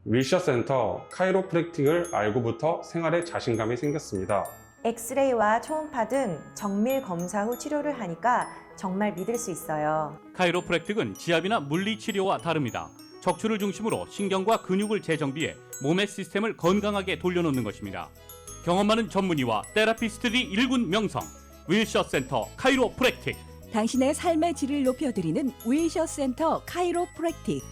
윌셔센터 카이로프랙틱을 알고부터 생활에 자신감이 생겼습니다. 엑스레이와 초음파 등 정밀 검사 후 치료를 하니까 정말 믿을 수 있어요. 카이로프랙틱은 지압이나 물리치료와 다릅니다. 척추를 중심으로 신경과 근육을 재정비해 몸의 시스템을 건강하게 돌려놓는 것입니다. 경험 많은 전문의와 테라피스트들이 일군 명성, 윌셔센터 카이로프랙틱. 당신의 삶의 질을 높여드리는 윌셔센터 카이로프랙틱.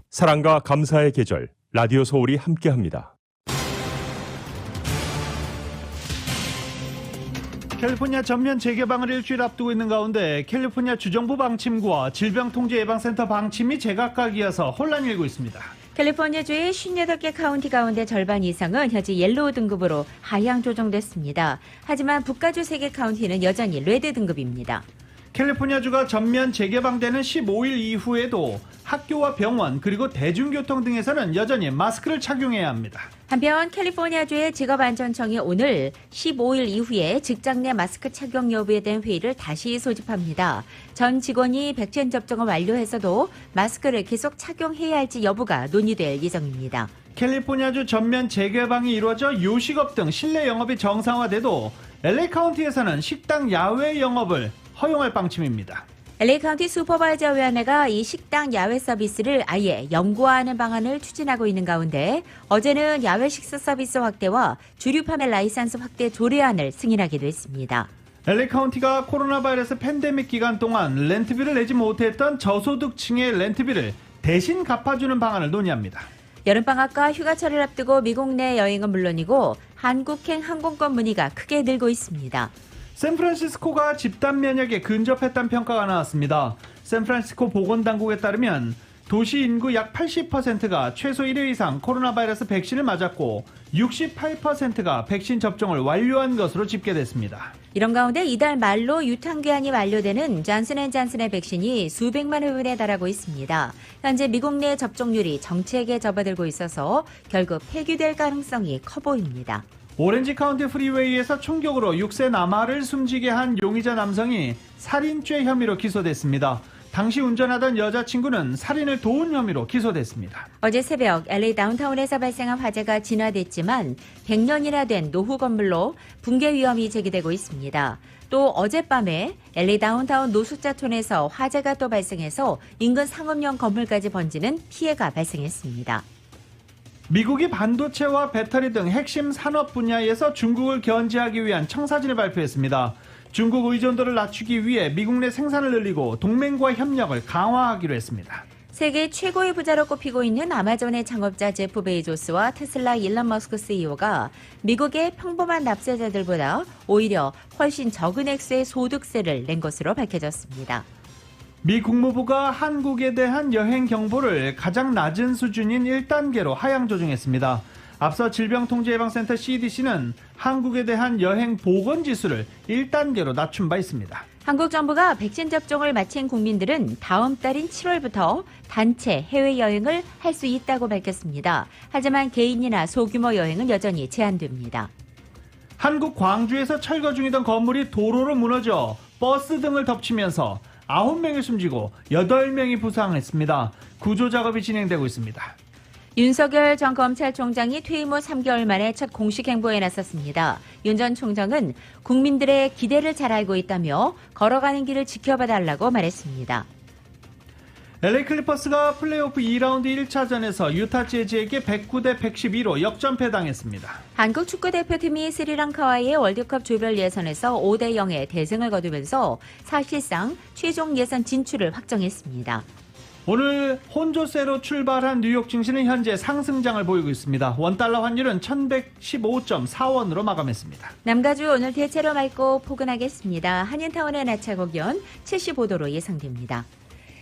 사랑과 감사의 계절, 라디오 서울이 함께합니다. 캘리포니아 전면 재개방을 일주일 앞두고 있는 가운데 캘리포니아 주정부 방침과 질병통제예방센터 방침이 제각각이어서 혼란이 일고 있습니다. 캘리포니아주의 58개 카운티 가운데 절반 이상은 현재 옐로우 등급으로 하향 조정됐습니다. 하지만 북가주 3개 카운티는 여전히 레드 등급입니다. 캘리포니아주가 전면 재개방되는 15일 이후에도 학교와 병원 그리고 대중교통 등에서는 여전히 마스크를 착용해야 합니다. 한편 캘리포니아주의 직업안전청이 오늘 15일 이후에 직장 내 마스크 착용 여부에 대한 회의를 다시 소집합니다. 전 직원이 백신 접종을 완료해서도 마스크를 계속 착용해야 할지 여부가 논의될 예정입니다. 캘리포니아주 전면 재개방이 이루어져 요식업 등 실내 영업이 정상화돼도 LA 카운티에서는 식당 야외 영업을 허용할 방침입니다. LA 카운티 슈퍼바이저 위원회가 이 식당 야외 서비스를 아예 연구하는 방안을 추진하고 있는 가운데 어제는 야외 식사 서비스 확대와 주류 판매 라이선스 확대 조례안을 승인하기도 했습니다. LA 카운티가 코로나 바이러스 팬데믹 기간 동안 렌트비를 내지 못했던 저소득층의 렌트비를 대신 갚아주는 방안을 논의합니다. 여름방학과 휴가철을 앞두고 미국 내 여행은 물론이고 한국행 항공권 문의가 크게 늘고 있습니다. 샌프란시스코가 집단 면역에 근접했다는 평가가 나왔습니다. 샌프란시스코 보건당국에 따르면 도시 인구 약 80%가 최소 1회 이상 코로나 바이러스 백신을 맞았고 68%가 백신 접종을 완료한 것으로 집계됐습니다. 이런 가운데 이달 말로 유통기한이 만료되는 존슨앤존슨의 백신이 수백만 회분에 달하고 있습니다. 현재 미국 내 접종률이 정책에 접어들고 있어서 결국 폐기될 가능성이 커 보입니다. 오렌지 카운티 프리웨이에서 총격으로 6세 남아를 숨지게 한 용의자 남성이 살인죄 혐의로 기소됐습니다. 당시 운전하던 여자친구는 살인을 도운 혐의로 기소됐습니다. 어제 새벽 LA 다운타운에서 발생한 화재가 진화됐지만 100년이나 된 노후 건물로 붕괴 위험이 제기되고 있습니다. 또 어젯밤에 LA 다운타운 노숙자촌에서 화재가 또 발생해서 인근 상업용 건물까지 번지는 피해가 발생했습니다. 미국이 반도체와 배터리 등 핵심 산업 분야에서 중국을 견제하기 위한 청사진을 발표했습니다. 중국 의존도를 낮추기 위해 미국 내 생산을 늘리고 동맹과 협력을 강화하기로 했습니다. 세계 최고의 부자로 꼽히고 있는 아마존의 창업자 제프 베이조스와 테슬라 일론 머스크 CEO가 미국의 평범한 납세자들보다 오히려 훨씬 적은 액수의 소득세를 낸 것으로 밝혀졌습니다. 미 국무부가 한국에 대한 여행 경보를 가장 낮은 수준인 1단계로 하향 조정했습니다. 앞서 질병통제예방센터 CDC는 한국에 대한 여행 보건 지수를 1단계로 낮춘 바 있습니다. 한국 정부가 백신 접종을 마친 국민들은 다음 달인 7월부터 단체 해외여행을 할 수 있다고 밝혔습니다. 하지만 개인이나 소규모 여행은 여전히 제한됩니다. 한국 광주에서 철거 중이던 건물이 도로로 무너져 버스 등을 덮치면서 9명이 숨지고 8명이 부상했습니다. 구조 작업이 진행되고 있습니다. 윤석열 전 검찰총장이 퇴임 후 3개월 만에 첫 공식 행보에 나섰습니다. 윤 전 총장은 국민들의 기대를 잘 알고 있다며 걸어가는 길을 지켜봐달라고 말했습니다. LA 클리퍼스가 플레이오프 2라운드 1차전에서 유타 재즈에게 109대 112로 역전패당했습니다. 한국 축구대표팀이 스리랑카와의 월드컵 조별 예선에서 5대 0의 대승을 거두면서 사실상 최종 예선 진출을 확정했습니다. 오늘 혼조세로 출발한 뉴욕 증시는 현재 상승장을 보이고 있습니다. 원달러 환율은 1115.4원으로 마감했습니다. 남가주 오늘 대체로 맑고 포근하겠습니다. 한인타운의 낮 최고 기온 75도로 예상됩니다.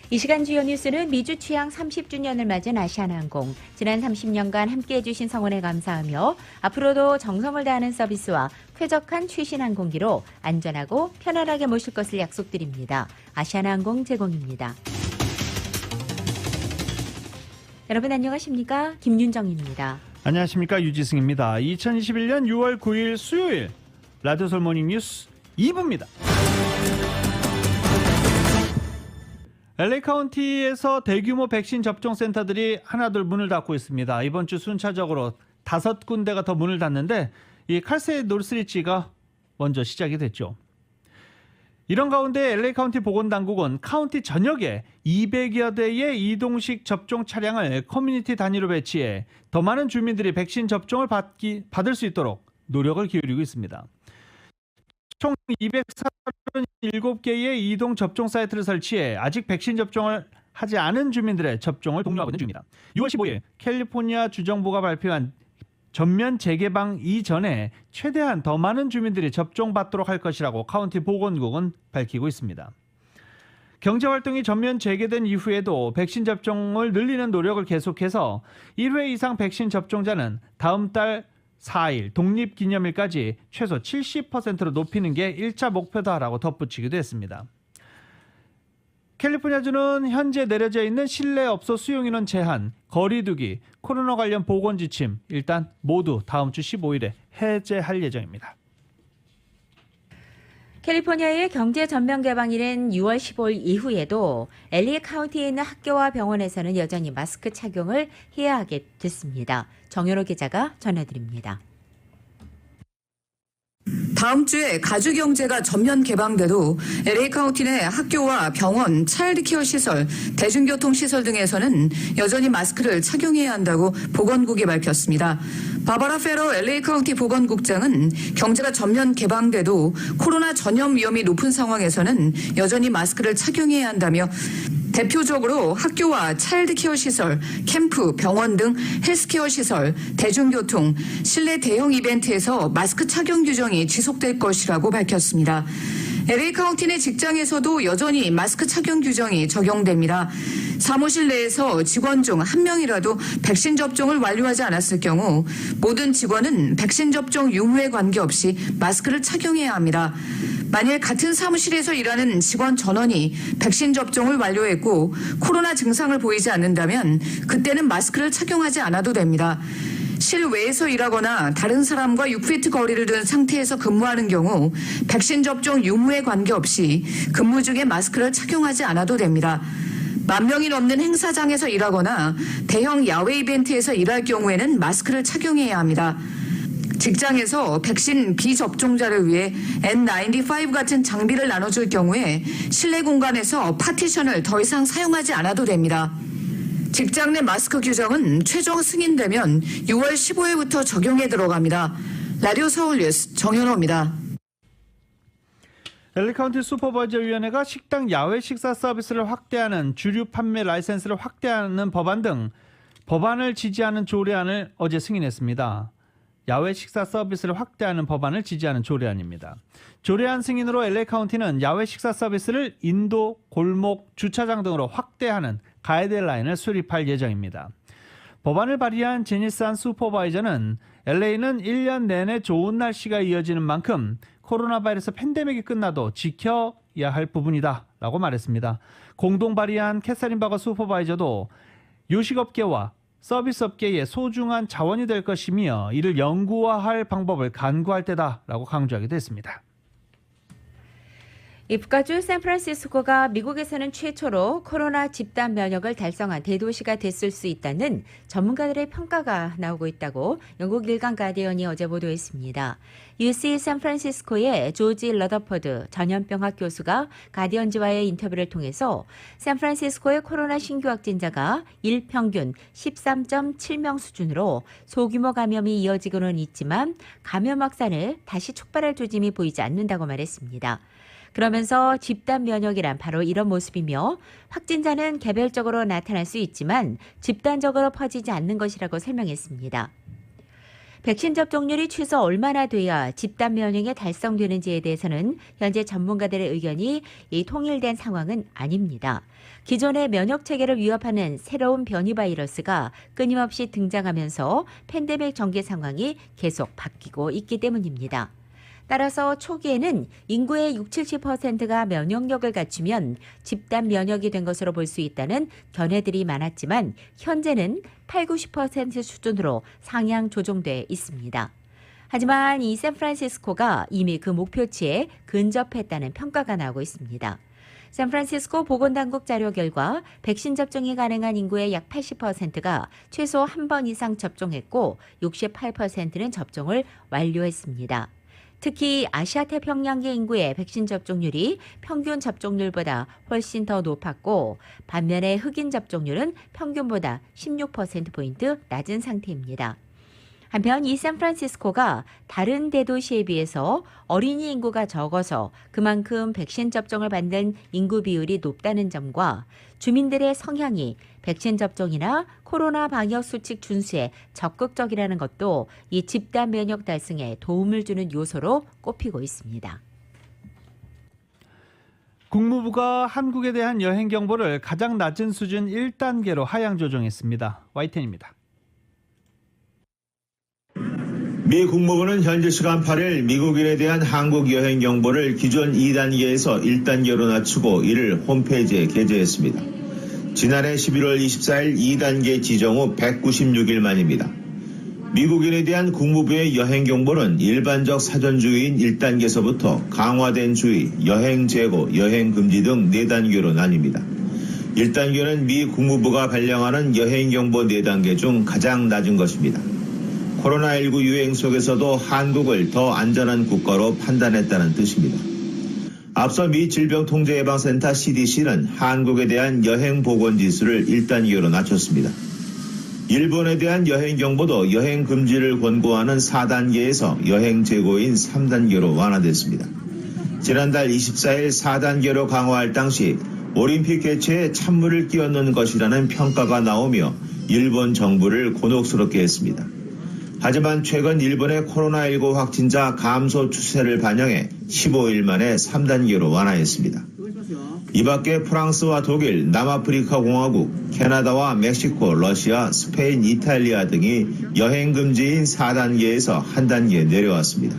이 시간 주요 뉴스는 미주 취항 30주년을 맞은 아시아나항공, 지난 30년간 함께해 주신 성원에 감사하며 앞으로도 정성을 다하는 서비스와 쾌적한 최신 항공기로 안전하고 편안하게 모실 것을 약속드립니다. 아시아나항공 제공입니다. 여러분 안녕하십니까? 김윤정입니다. 안녕하십니까, 유지승입니다. 2021년 6월 9일 수요일 라디오솔 모닝 뉴스 2부입니다. LA 카운티에서 대규모 백신 접종 센터들이 하나둘 문을 닫고 있습니다. 이번 주 순차적으로 5군데가 더 문을 닫는데 이 칼세 노스리지가 먼저 시작이 됐죠. 이런 가운데 LA 카운티 보건당국은 카운티 전역에 200여 대의 이동식 접종 차량을 커뮤니티 단위로 배치해 더 많은 주민들이 백신 접종을 받을 수 있도록 노력을 기울이고 있습니다. 총 237개의 이동 접종 사이트를 설치해 아직 백신 접종을 하지 않은 주민들의 접종을 독려하고 있는 중입니다. 6월 15일 캘리포니아 주정부가 발표한 전면 재개방 이전에 최대한 더 많은 주민들이 접종받도록 할 것이라고 카운티 보건국은 밝히고 있습니다. 경제활동이 전면 재개된 이후에도 백신 접종을 늘리는 노력을 계속해서 1회 이상 백신 접종자는 다음 달 4일 독립기념일까지 최소 70%로 높이는 게 1차 목표다라고 덧붙이기도 했습니다. 캘리포니아주는 현재 내려져 있는 실내 업소 수용인원 제한, 거리두기, 코로나 관련 보건 지침 일단 모두 다음 주 15일에 해제할 예정입니다. 캘리포니아의 경제 전면 개방일인 6월 15일 이후에도 LA 카운티에 있는 학교와 병원에서는 여전히 마스크 착용을 해야 하게 됐습니다. 정현호 기자가 전해드립니다. 다음 주에 가주 경제가 전면 개방돼도 LA 카운티 내 학교와 병원, 차일드케어 시설, 대중교통 시설 등에서는 여전히 마스크를 착용해야 한다고 보건국이 밝혔습니다. 바바라 페로 LA 카운티 보건국장은 경제가 전면 개방돼도 코로나 전염 위험이 높은 상황에서는 여전히 마스크를 착용해야 한다며 대표적으로 학교와 차일드케어 시설, 캠프, 병원 등 헬스케어 시설, 대중교통, 실내 대형 이벤트에서 마스크 착용 규정이 지속될 것이라고 밝혔습니다. LA 카운티 내 직장에서도 여전히 마스크 착용 규정이 적용됩니다. 사무실 내에서 직원 중 한 명이라도 백신 접종을 완료하지 않았을 경우 모든 직원은 백신 접종 유무에 관계없이 마스크를 착용해야 합니다. 만일 같은 사무실에서 일하는 직원 전원이 백신 접종을 완료했고 코로나 증상을 보이지 않는다면 그때는 마스크를 착용하지 않아도 됩니다. 실외에서 일하거나 다른 사람과 6피트 거리를 둔 상태에서 근무하는 경우 백신 접종 유무에 관계없이 근무 중에 마스크를 착용하지 않아도 됩니다. 10,000명이 넘는 행사장에서 일하거나 대형 야외 이벤트에서 일할 경우에는 마스크를 착용해야 합니다. 직장에서 백신 비접종자를 위해 N95 같은 장비를 나눠줄 경우에 실내 공간에서 파티션을 더 이상 사용하지 않아도 됩니다. 직장 내 마스크 규정은 최종 승인되면 6월 15일부터 적용에 들어갑니다. 라디오 서울 뉴스 정현호입니다. LA 카운티 슈퍼바이저 위원회가 식당 야외 식사 서비스를 확대하는 주류 판매 라이센스를 확대하는 법안 등 법안을 지지하는 조례안을 어제 승인했습니다. 야외 식사 서비스를 확대하는 법안을 지지하는 조례안입니다. 조례안 승인으로 LA 카운티는 야외 식사 서비스를 인도, 골목, 주차장 등으로 확대하는 가이드라인을 수립할 예정입니다. 법안을 발의한 제니산 슈퍼바이저는 LA는 1년 내내 좋은 날씨가 이어지는 만큼 코로나 바이러스 팬데믹이 끝나도 지켜야 할 부분이다 라고 말했습니다. 공동 발의한 캐서린 바거 슈퍼바이저도 요식업계와 서비스업계의 소중한 자원이 될 것이며 이를 영구화할 방법을 간구할 때다라고 강조하기도 했습니다. 이 북가주 샌프란시스코가 미국에서는 최초로 코로나 집단 면역을 달성한 대도시가 됐을 수 있다는 전문가들의 평가가 나오고 있다고 영국 일간 가디언이 어제 보도했습니다. UC 샌프란시스코의 조지 러더퍼드 전염병학 교수가 가디언지와의 인터뷰를 통해서 샌프란시스코의 코로나 신규 확진자가 일평균 13.7명 수준으로 소규모 감염이 이어지고는 있지만 감염 확산을 다시 촉발할 조짐이 보이지 않는다고 말했습니다. 그러면서 집단 면역이란 바로 이런 모습이며 확진자는 개별적으로 나타날 수 있지만 집단적으로 퍼지지 않는 것이라고 설명했습니다. 백신 접종률이 최소 얼마나 돼야 집단 면역이 달성되는지에 대해서는 현재 전문가들의 의견이 통일된 상황은 아닙니다. 기존의 면역 체계를 위협하는 새로운 변이 바이러스가 끊임없이 등장하면서 팬데믹 전개 상황이 계속 바뀌고 있기 때문입니다. 따라서 초기에는 인구의 60-70%가 면역력을 갖추면 집단 면역이 된 것으로 볼 수 있다는 견해들이 많았지만 현재는 80-90% 수준으로 상향 조정돼 있습니다. 하지만 이 샌프란시스코가 이미 그 목표치에 근접했다는 평가가 나오고 있습니다. 샌프란시스코 보건당국 자료 결과 백신 접종이 가능한 인구의 약 80%가 최소 한 번 이상 접종했고 68%는 접종을 완료했습니다. 특히 아시아 태평양계 인구의 백신 접종률이 평균 접종률보다 훨씬 더 높았고 반면에 흑인 접종률은 평균보다 16%포인트 낮은 상태입니다. 한편 이 샌프란시스코가 다른 대도시에 비해서 어린이 인구가 적어서 그만큼 백신 접종을 받는 인구 비율이 높다는 점과 주민들의 성향이 백신 접종이나 코로나 방역 수칙 준수에 적극적이라는 것도 이 집단 면역 달성에 도움을 주는 요소로 꼽히고 있습니다. 국무부가 한국에 대한 여행 경보를 가장 낮은 수준 1단계로 하향 조정했습니다. YTN입니다. 미 국무부는 현지 시간 8일 미국인에 대한 한국 여행 경보를 기존 2단계에서 1단계로 낮추고 이를 홈페이지에 게재했습니다. 지난해 11월 24일 2단계 지정 후 196일 만입니다. 미국인에 대한 국무부의 여행 경보는 일반적 사전주의인 1단계에서부터 강화된 주의, 여행 재고, 여행 금지 등 4단계로 나뉩니다. 1단계는 미 국무부가 발령하는 여행 경보 4단계 중 가장 낮은 것입니다. 코로나19 유행 속에서도 한국을 더 안전한 국가로 판단했다는 뜻입니다. 앞서 미 질병통제예방센터 CDC는 한국에 대한 여행 보건 지수를 1단계로 낮췄습니다. 일본에 대한 여행 경보도 여행 금지를 권고하는 4단계에서 여행 재고인 3단계로 완화됐습니다. 지난달 24일 4단계로 강화할 당시 올림픽 개최에 찬물을 끼얹는 것이라는 평가가 나오며 일본 정부를 곤혹스럽게 했습니다. 하지만 최근 일본의 코로나19 확진자 감소 추세를 반영해 15일 만에 3단계로 완화했습니다. 이 밖에 프랑스와 독일, 남아프리카 공화국, 캐나다와 멕시코, 러시아, 스페인, 이탈리아 등이 여행 금지인 4단계에서 한 단계 내려왔습니다.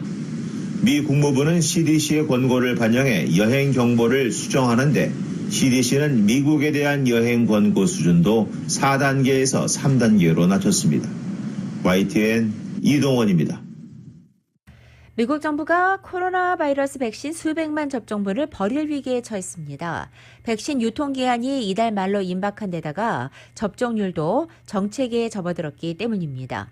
미 국무부는 CDC의 권고를 반영해 여행 경보를 수정하는데 CDC는 미국에 대한 여행 권고 수준도 4단계에서 3단계로 낮췄습니다. YTN 이동원입니다. 미국 정부가 코로나 바이러스 백신 수백만 접종분을 버릴 위기에 처했습니다. 백신 유통기한이 이달 말로 임박한 데다가 접종률도 정체기에 접어들었기 때문입니다.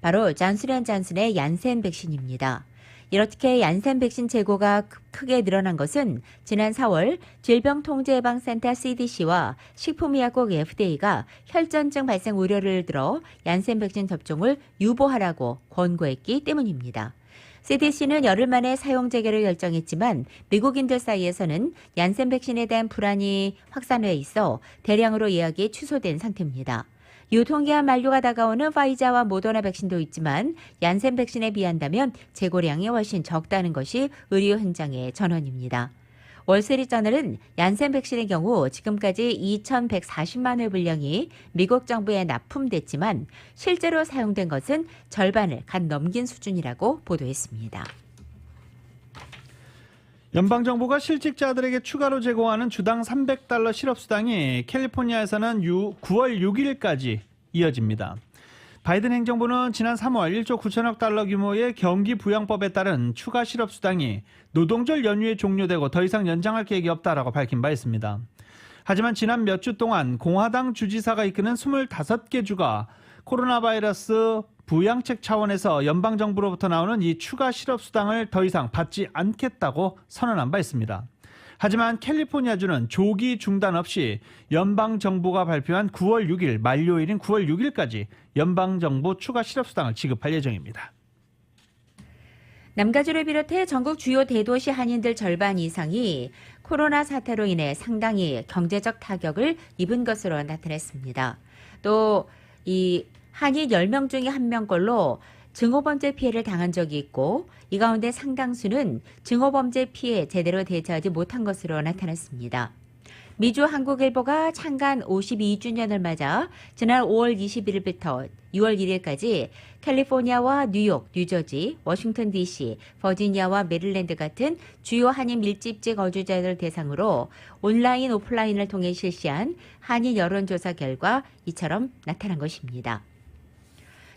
바로 잔슨앤잔슨의 얀센 백신입니다. 이렇게 얀센 백신 재고가 크게 늘어난 것은 지난 4월 질병통제예방센터 CDC와 식품의약국 FDA가 혈전증 발생 우려를 들어 얀센 백신 접종을 유보하라고 권고했기 때문입니다. CDC는 열흘 만에 사용 재개를 결정했지만 미국인들 사이에서는 얀센 백신에 대한 불안이 확산해 있어 대량으로 예약이 취소된 상태입니다. 유통기한 만료가 다가오는 파이자와 모더나 백신도 있지만 얀센 백신에 비한다면 재고량이 훨씬 적다는 것이 의료 현장의 전언입니다. 월스트리트저널은 얀센 백신의 경우 지금까지 2,140만 회 분량이 미국 정부에 납품됐지만 실제로 사용된 것은 절반을 갓 넘긴 수준이라고 보도했습니다. 연방정부가 실직자들에게 추가로 제공하는 주당 $300 실업수당이 캘리포니아에서는 9월 6일까지 이어집니다. 바이든 행정부는 지난 3월 1조 9천억 달러 규모의 경기부양법에 따른 추가 실업수당이 노동절 연휴에 종료되고 더 이상 연장할 계획이 없다라고 밝힌 바 있습니다. 하지만 지난 몇 주 동안 공화당 주지사가 이끄는 25개 주가 코로나 바이러스 부양책 차원에서 연방정부로부터 나오는 이 추가 실업수당을 더 이상 받지 않겠다고 선언한 바 있습니다. 하지만 캘리포니아주는 조기 중단 없이 연방정부가 발표한 9월 6일 만료일인 9월 6일까지 연방정부 추가 실업수당을 지급할 예정입니다. 남가주를 비롯해 전국 주요 대도시 한인들 절반 이상이 코로나 사태로 인해 상당히 경제적 타격을 입은 것으로 나타났습니다. 또 이 한인 10명 중에 1명꼴로 증오범죄 피해를 당한 적이 있고 이 가운데 상당수는 증오범죄 피해에 제대로 대처하지 못한 것으로 나타났습니다. 미주 한국일보가 창간 52주년을 맞아 지난 5월 21일부터 6월 1일까지 캘리포니아와 뉴욕, 뉴저지, 워싱턴 DC, 버지니아와 메릴랜드 같은 주요 한인 밀집지 거주자들 대상으로 온라인, 오프라인을 통해 실시한 한인 여론조사 결과 이처럼 나타난 것입니다.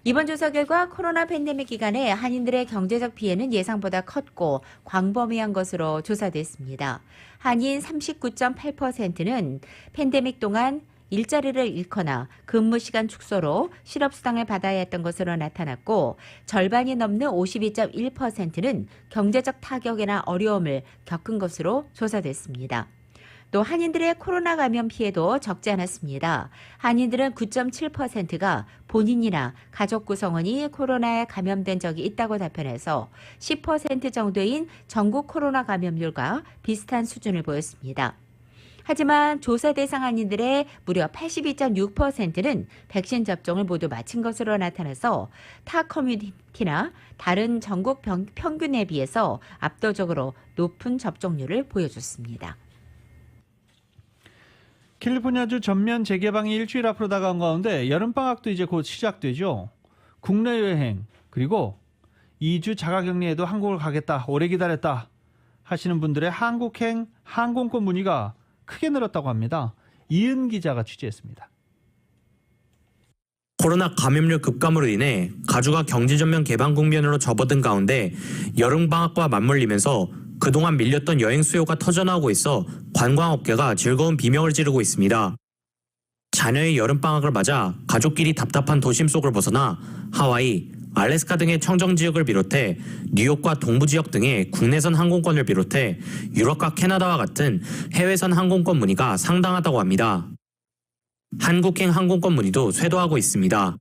이번 조사 결과 코로나 팬데믹 기간에 한인들의 경제적 피해는 예상보다 컸고 광범위한 것으로 조사됐습니다. 한인 39.8%는 팬데믹 동안 일자리를 잃거나 근무 시간 축소로 실업수당을 받아야 했던 것으로 나타났고 절반이 넘는 52.1%는 경제적 타격이나 어려움을 겪은 것으로 조사됐습니다. 또 한인들의 코로나 감염 피해도 적지 않았습니다. 한인들은 9.7%가 본인이나 가족 구성원이 코로나에 감염된 적이 있다고 답변해서 10% 정도인 전국 코로나 감염률과 비슷한 수준을 보였습니다. 하지만 조사 대상 한인들의 무려 82.6%는 백신 접종을 모두 마친 것으로 나타나서 타 커뮤니티나 다른 전국 평균에 비해서 압도적으로 높은 접종률을 보여줬습니다. 캘리포니아주 전면 재개방이 일주일 앞으로 다가온 가운데 여름방학도 이제 곧 시작되죠. 국내 여행 그리고 2주 자가격리에도 한국을 가겠다, 오래 기다렸다 하시는 분들의 한국행 항공권 문의가 크게 늘었다고 합니다. 이은 기자가 취재했습니다. 코로나 감염률 급감으로 인해 가주가 경제전면 개방 국면으로 접어든 가운데 여름방학과 맞물리면서 그동안 밀렸던 여행 수요가 터져나오고 있어 관광업계가 즐거운 비명을 지르고 있습니다. 자녀의 여름방학을 맞아 가족끼리 답답한 도심 속을 벗어나 하와이, 알래스카 등의 청정지역을 비롯해 뉴욕과 동부지역 등의 국내선 항공권을 비롯해 유럽과 캐나다와 같은 해외선 항공권 문의가 상당하다고 합니다. 한국행 항공권 문의도 쇄도하고 있습니다.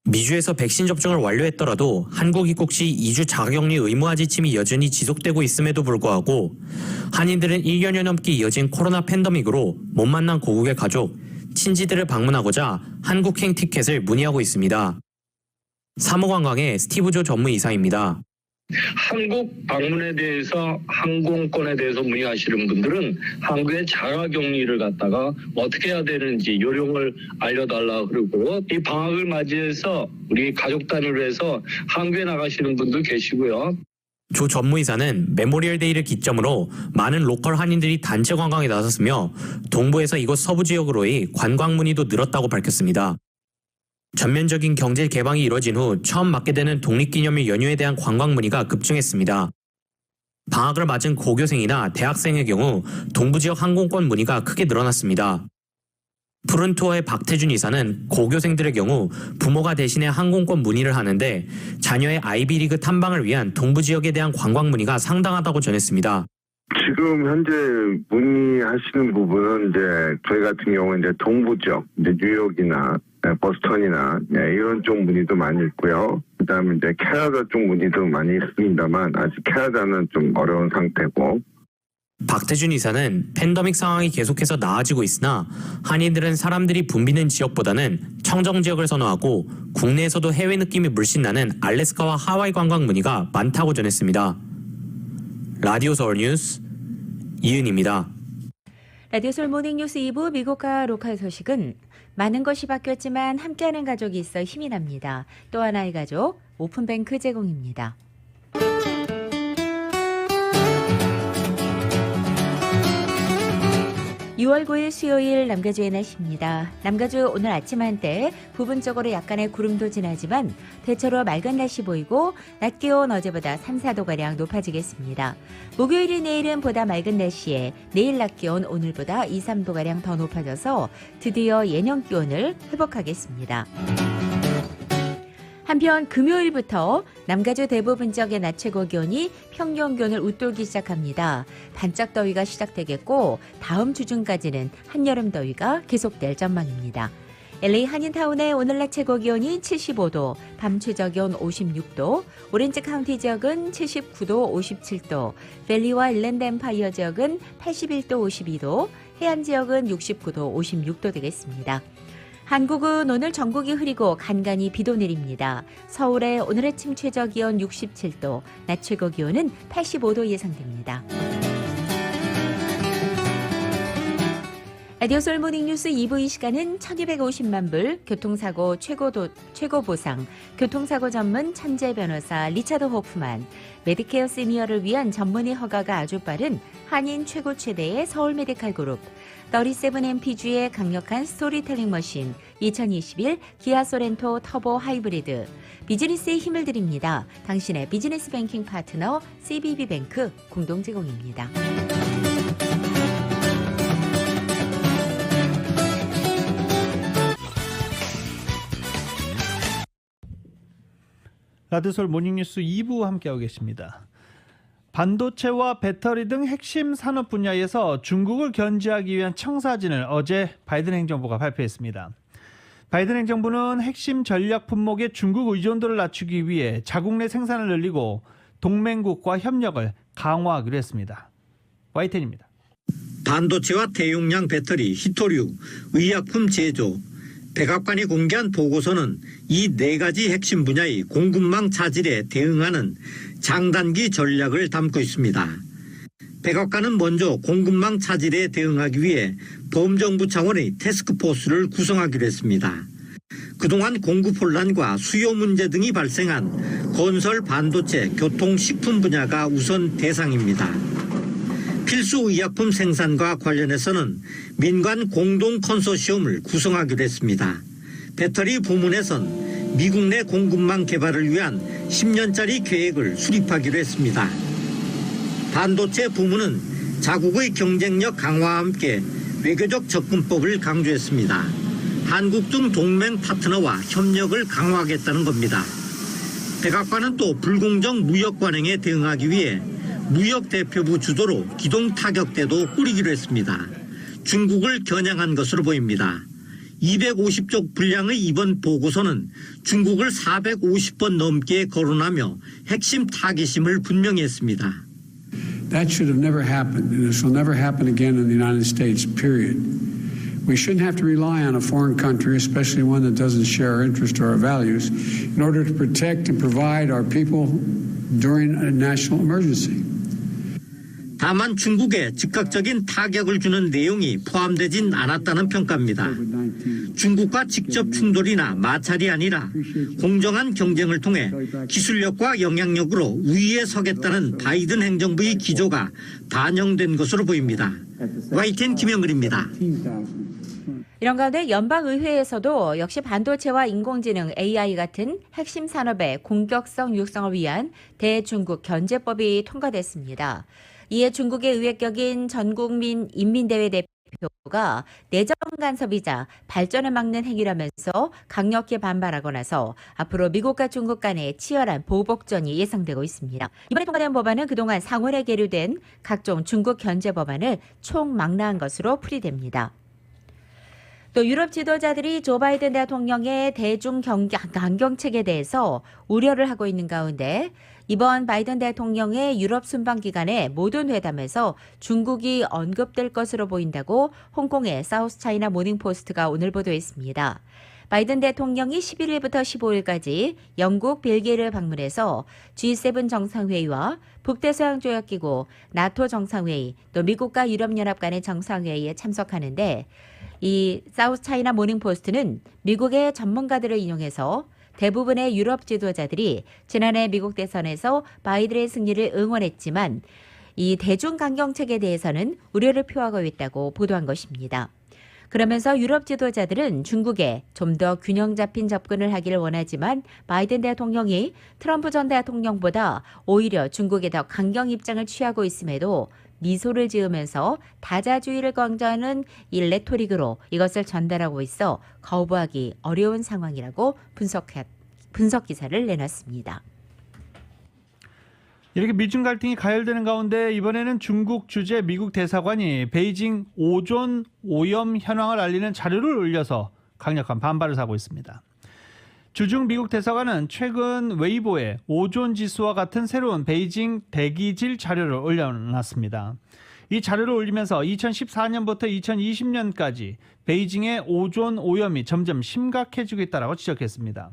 미주에서 백신 접종을 완료했더라도 한국 입국 시 2주 자가격리 의무화 지침이 여전히 지속되고 있음에도 불구하고 한인들은 1년여 넘게 이어진 코로나 팬데믹으로 못 만난 고국의 가족, 친지들을 방문하고자 한국행 티켓을 문의하고 있습니다. 사무관광의 스티브 조 전무이사입니다. 한국 방문에 대해서 항공권에 대해서 문의하시는 분들은 한국의 자가격리를 갖다가 어떻게 해야 되는지 요령을 알려달라 그러고 이 방학을 맞이해서 우리 가족 단위로 해서 한국에 나가시는 분도 계시고요. 조 전무이사는 메모리얼 데이를 기점으로 많은 로컬 한인들이 단체 관광에 나섰으며 동부에서 이곳 서부 지역으로의 관광 문의도 늘었다고 밝혔습니다. 전면적인 경제 개방이 이뤄진 후 처음 맞게 되는 독립기념일 연휴에 대한 관광 문의가 급증했습니다. 방학을 맞은 고교생이나 대학생의 경우 동부지역 항공권 문의가 크게 늘어났습니다. 푸른투어의 박태준 이사는 고교생들의 경우 부모가 대신해 항공권 문의를 하는데 자녀의 아이비리그 탐방을 위한 동부지역에 대한 관광 문의가 상당하다고 전했습니다. 지금 현재 문의하시는 부분은 이제 저희 같은 경우는 이제 동부 지역, 이제 뉴욕이나 버스턴이나 이런 쪽 문의도 많이 있고요. 그다음에 이제 캐나다 쪽 문의도 많이 있습니다만 아직 캐나다는 좀 어려운 상태고. 박태준 이사는 팬데믹 상황이 계속해서 나아지고 있으나 한인들은 사람들이 붐비는 지역보다는 청정 지역을 선호하고 국내에서도 해외 느낌이 물씬 나는 알래스카와 하와이 관광 문의가 많다고 전했습니다. 라디오 서울 뉴스 이은입니다. 라디오 서울 모닝뉴스 2부 미국과 로컬 소식은 많은 것이 바뀌었지만 함께하는 가족이 있어 힘이 납니다. 또 하나의 가족 오픈뱅크 제공입니다. 6월 9일 수요일 남가주의 날씨입니다. 남가주 오늘 아침 한때 부분적으로 약간의 구름도 지나지만 대체로 맑은 날씨 보이고 낮 기온 어제보다 3, 4도가량 높아지겠습니다. 목요일이 내일은 보다 맑은 날씨에 내일 낮 기온 오늘보다 2, 3도가량 더 높아져서 드디어 예년 기온을 회복하겠습니다. 한편 금요일부터 남가주 대부분 지역의 낮 최고 기온이 평년 기온을 웃돌기 시작합니다. 반짝 더위가 시작되겠고 다음 주 중까지는 한여름 더위가 계속될 전망입니다. LA 한인타운의 오늘 낮 최고 기온이 75도, 밤 최저 기온 56도, 오렌지 카운티 지역은 79도, 57도, 밸리와 일랜드 엠파이어 지역은 81도, 52도, 해안 지역은 69도, 56도 되겠습니다. 한국은 오늘 전국이 흐리고 간간히 비도 내립니다. 서울의 오늘 아침 최저 기온 67도, 낮 최고 기온은 85도 예상됩니다. 라디오 솔 모닝뉴스 2부 이 시간은 1250만 불 교통사고 최고 보상 교통사고 전문 천재 변호사 리차드 호프만 메디케어 시니어를 위한 전문의 허가가 아주 빠른 한인 최고 최대의 서울 메디칼 그룹 37MPG의 강력한 스토리텔링 머신 2021 기아 소렌토 터보 하이브리드 비즈니스에 힘을 드립니다. 당신의 비즈니스 뱅킹 파트너 CBB뱅크 공동 제공입니다. 라디오솔 모닝뉴스 2부 함께하고 계십니다. 반도체와 배터리 등 핵심 산업 분야에서 중국을 견제하기 위한 청사진을 어제 바이든 행정부가 발표했습니다. 바이든 행정부는 핵심 전략 품목의 중국 의존도를 낮추기 위해 자국 내 생산을 늘리고 동맹국과 협력을 강화하기로 했습니다. YTN입니다. 반도체와 대용량 배터리, 히토류, 의약품 제조, 백악관이 공개한 보고서는 이 네 가지 핵심 분야의 공급망 차질에 대응하는 장단기 전략을 담고 있습니다. 백악관은 먼저 공급망 차질에 대응하기 위해 범정부 차원의 태스크포스를 구성하기로 했습니다. 그동안 공급 혼란과 수요 문제 등이 발생한 건설, 반도체, 교통, 식품 분야가 우선 대상입니다. 필수 의약품 생산과 관련해서는 민관 공동 컨소시엄을 구성하기로 했습니다. 배터리 부문에선 미국 내 공급망 개발을 위한 10년짜리 계획을 수립하기로 했습니다. 반도체 부문은 자국의 경쟁력 강화와 함께 외교적 접근법을 강조했습니다. 한국 등 동맹 파트너와 협력을 강화하겠다는 겁니다. 백악관은 또 불공정 무역 관행에 대응하기 위해 무역 대표부 주도로 기동 타격대도 꾸리기로 했습니다. 중국을 겨냥한 것으로 보입니다. 250쪽 분량의 이번 보고서는 중국을 450번 넘게 거론하며 핵심 타깃임을 분명히 했습니다. That should have never happened, and this will never happen again in the United States, period. We shouldn't have to rely on a foreign country, especially one that doesn't share our interests or our values, in order to protect and provide our people during a national emergency. 다만 중국에 즉각적인 타격을 주는 내용이 포함되진 않았다는 평가입니다. 중국과 직접 충돌이나 마찰이 아니라 공정한 경쟁을 통해 기술력과 영향력으로 우위에 서겠다는 바이든 행정부의 기조가 반영된 것으로 보입니다. YTN 김영근입니다. 이런 가운데 연방의회에서도 역시 반도체와 인공지능 AI 같은 핵심 산업의 공격성 육성을 위한 대중국 견제법이 통과됐습니다. 이에 중국의 의외격인 전국민 인민대회 대표가 내정 간섭이자 발전을 막는 행위라면서 강력히 반발하고 나서 앞으로 미국과 중국 간의 치열한 보복전이 예상되고 있습니다. 이번에 통과된 법안은 그동안 상원에 계류된 각종 중국 견제 법안을 총망라한 것으로 풀이됩니다. 또 유럽 지도자들이 조 바이든 대통령의 대중 강경책에 대해서 우려를 하고 있는 가운데 이번 바이든 대통령의 유럽 순방 기간에 모든 회담에서 중국이 언급될 것으로 보인다고 홍콩의 사우스차이나 모닝포스트가 오늘 보도했습니다. 바이든 대통령이 11일부터 15일까지 영국, 벨기에를 방문해서 G7 정상회의와 북대서양조약기구, 나토 정상회의, 또 미국과 유럽연합 간의 정상회의에 참석하는데 이 사우스차이나 모닝포스트는 미국의 전문가들을 인용해서 대부분의 유럽 지도자들이 지난해 미국 대선에서 바이든의 승리를 응원했지만 이 대중 강경책에 대해서는 우려를 표하고 있다고 보도한 것입니다. 그러면서 유럽 지도자들은 중국에 좀 더 균형 잡힌 접근을 하기를 원하지만 바이든 대통령이 트럼프 전 대통령보다 오히려 중국에 더 강경 입장을 취하고 있음에도 미소를 지으면서 다자주의를 강조하는 이 레토릭으로 이것을 전달하고 있어 거부하기 어려운 상황이라고 분석 기사를 내놨습니다. 이렇게 미중 갈등이 가열되는 가운데 이번에는 중국 주재 미국 대사관이 베이징 오존 오염 현황을 알리는 자료를 올려서 강력한 반발을 사고 있습니다. 주중 미국 대사관은 최근 웨이보에 오존 지수와 같은 새로운 베이징 대기질 자료를 올려놨습니다. 이 자료를 올리면서 2014년부터 2020년까지 베이징의 오존 오염이 점점 심각해지고 있다고 지적했습니다.